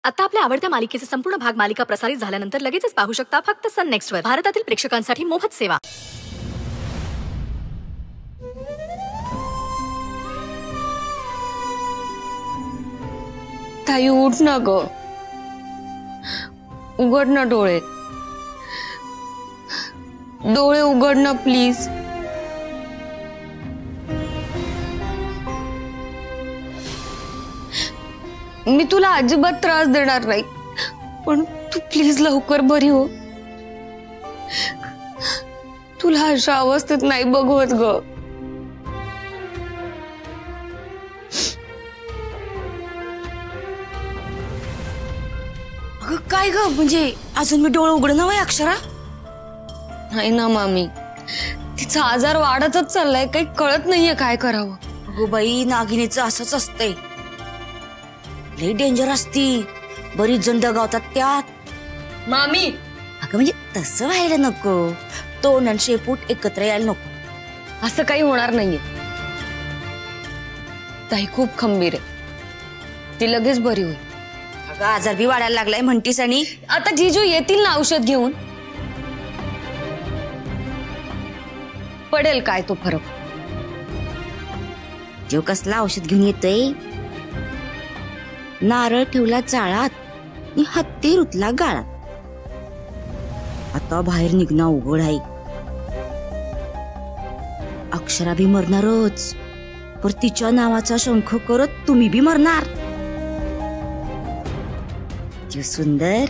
आता आपल्या आवडत्या मालिकेचे संपूर्ण भाग मालिका प्रसारित झाल्यानंतर लगेचच पाहू शकता फक्त सन नेक्स्ट वर. भारतातील प्रेक्षकांसाठी मोफत सेवा. ताई उठ ना ग, उघड ना डोळे, डोळे उघड ना प्लीज. मी तुला अजिबात त्रास देणार नाही, पण तू प्लीज लवकर बरी हो. तुला अशा अवस्थेत नाही बघवत ग. काय ग, म्हणजे अजून मी डोळे उघड ना अक्षरा? नाही ना मामी, तिचा आजार वाढतच चाललाय, काही कळत नाहीये काय करावं. अगो बाई, नागिनीचं असंच असतंय, लई डेंजर असती, बरीच जण दगावतात त्यात. मामी अगं म्हणजे तसं व्हायला नको, तोंड आणि शेपूट एकत्र यायला नको. असं काही होणार नाहीये. ताई खूप खंबीर आहे, ती लगेच बरी होईल. अगं आजार बी वाढायला लागलाय म्हणतीस, आणि आता जीजू येतील ना औषध घेऊन, पडेल काय तो फरक. जेव कसला औषध घेऊन येतोय? नारळ ठेवला जाळात आणि हत्ती रुतला गाळात. आता बाहेर निघणं उघड आहे. अक्षरा बी मरणारच, पर तिच्या नावाचा शंख करत तुम्ही बी मरणार. जीव सुंदर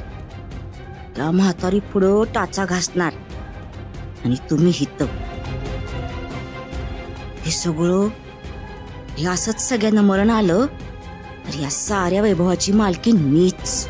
त्या म्हातारी पुढं टाचा घासणार आणि तुम्ही हित. हे सगळं हे असंच सगळ्यांना मरण आलं तर या साऱ्या वैभवाची मालकी मीच.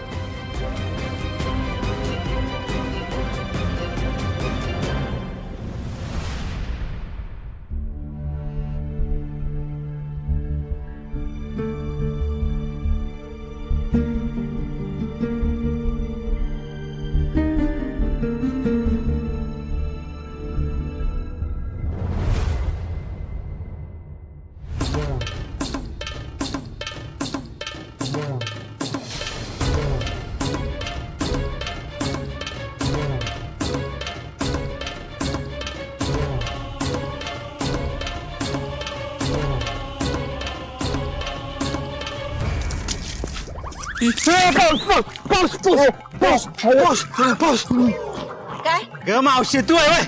काय ग मावशी, तू आहे?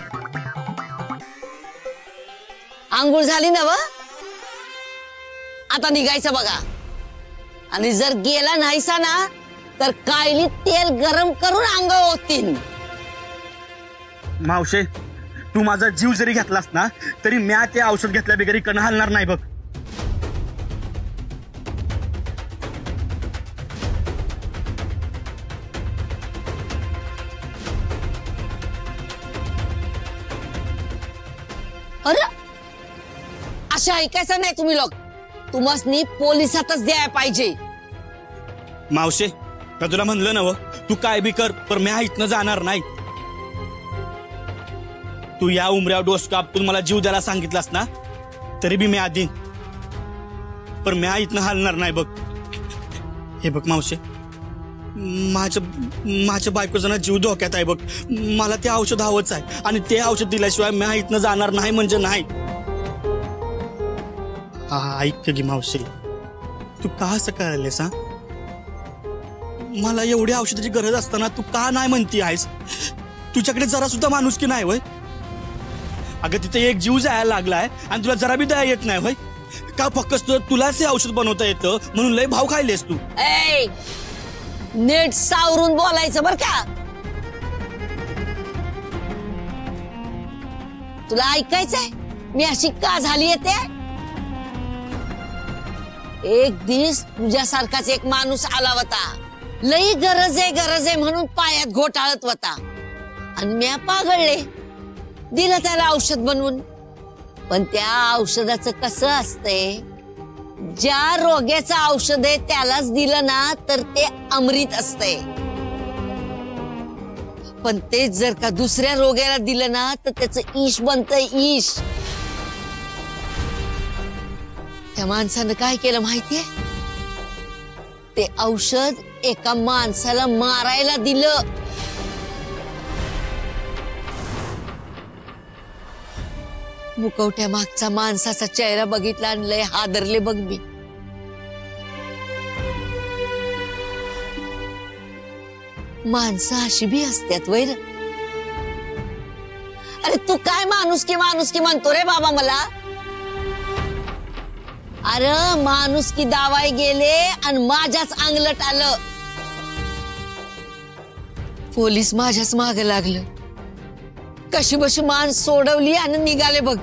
आंघोळ झाली ना व, आता निघायचं बघा. आणि जर गेला नाहीसा ना तर कायली तेल गरम करून अंगावर ओततीन. मावशे, तू माझा जीव जरी घेतलास ना तरी म्या ते औषध घेतल्या बिगरी कण हलणार नाही बघ. अरे अशा ऐकायचं नाही तुम्ही लोक, तुम्हासनी पोलिसातच द्यायला पाहिजे. मावशे, मी तुला म्हणलं ना व, तू काय बी कर पर म्या इथनं जाणार नाही. तू या उमऱ्यावर डोस कापून मला जीव द्यायला सांगितलास ना तरी बी मी आधी, पर म्या इथनं हलणार नाही बघ. हे बघ मावशे, माझ्या बायकोचा ना जीव धोक्यात आहे बघ. मला ते औषध हवंच आहे आणि ते औषध दिल्याशिवाय म्या इथनं जाणार नाही म्हणजे नाही. हा ऐक की मावशी, तू का असं करायलेस? मला एवढ्या औषधाची गरज असताना तू का नाही म्हणती आहेस? तुझ्याकडे जरा सुद्धा माणूस की नाही वय? अगं तिथे एक जीव जायला लागलाय आणि तुला जरा बी दया येत नाही वय? का फक्त तुलाच हे औषध बनवता येतं म्हणून लय भाव खायलेस तू? नीट सावरून बोलायचं बर का. तुला ऐकायचंय मी अशी का झाली येते? एक दिवस तुझ्यासारखाच एक माणूस आला होता, लई गरज आहे म्हणून पायात घोटाळत होता आणि म्या पागळले, दिलं त्याला औषध बनवून. पण त्या औषधाचं कसं असतंय, ज्या रोग्याचं औषध आहे त्यालाच दिलं ना तर ते अमृत असतंय, पण तेच जर का दुसऱ्या रोग्याला दिलं ना तर त्याचं ईश बनतंय, ईश. त्या माणसानं काय केलं माहितीये? ते औषध एका माणसाला मारायला दिलं. मुकवट्या मागचा माणसाचा चेहरा बघितला आणि लय हादरले बघ मी. माणसं अशी बी असतात वैर. अरे तू काय माणुसकी माणुसकी म्हणतो रे बाबा मला. अरे माणुसकी दावाय गेले आणि माझ्याच अंगलट आलं. पोलीस माझ्याच माग लागलं. कशी बशी मान सोडवली आणि निघाले बघ.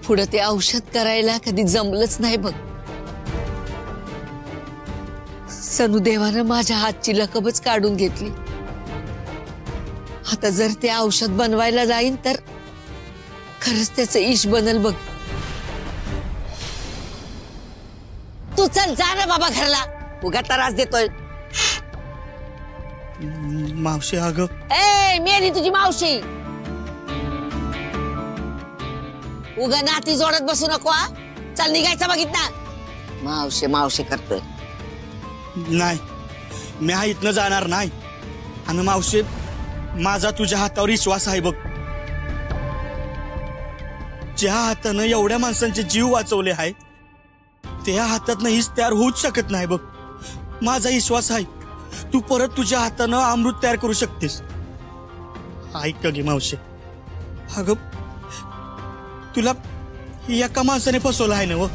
पुढे ते औषध करायला कधी जमलंच नाही बघ. सनुदेवानं माझ्या हातची लकबच काढून घेतली. आता जर ते औषध बनवायला जाईन तर खरंच त्याचं इश बनल बघ. तू चल जा ना बाबा घरला. उगा त्रास देतोय. मावशी अगं ए मेली तुझी मावशी. उगा नाती जोडत बसू नको हा. चल निघायचं बघितला. मावशी मावशी करतोय. नाही, मी हा इथनं जाणार नाही. आणि मावशी माझा तुझ्या हातावर विश्वास आहे बघ. ज्या हातानं एवढ्या माणसांचे जीव वाचवले आहे त्या हातातनं हीच तयार होऊच शकत नाही बघ. माझा विश्वास आहे तू परत तुझ्या हातानं अमृत तयार करू शकतेस. ऐक गे मावशी, अगं तुला एका माणसाने फसवलं आहे ना व,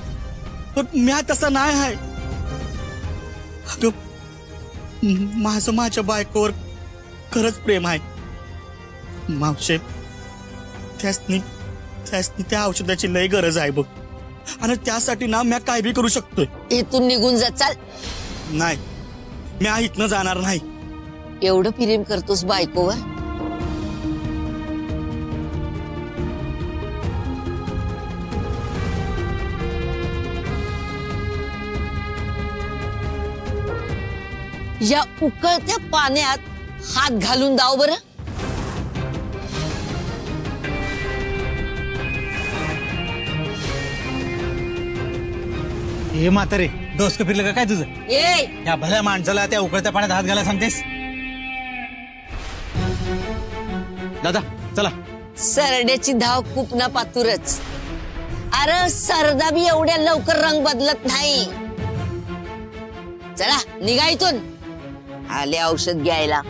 पण मी तसा नाही आहे. अगं माझं माझ्या बायकोवर खरंच प्रेम आहे मावशे. त्यासनी त्या औषधाची लय गरज आहे बघ. आणि त्यासाठी ना मी काय बी करू शकतोय. इथून निघून जा. चल. नाही, मी इथनं जाणार नाही. एवढं प्रेम करतोस बायकोवर. या उकळत्या पाण्यात हात घालून दाव बरं. हे म्हातारे डोसकं फिरलं का काय तुझं? ए या भल्या माणसाला त्या उकळत्या पाण्यात हात घालायला सांगतेस? दादा चला. सरड्याची धाव खूप ना पातूरच. अरे सरदा बी एवढ्या लवकर रंग बदलत नाही. चला निघा इथून. आले औषध घ्यायला.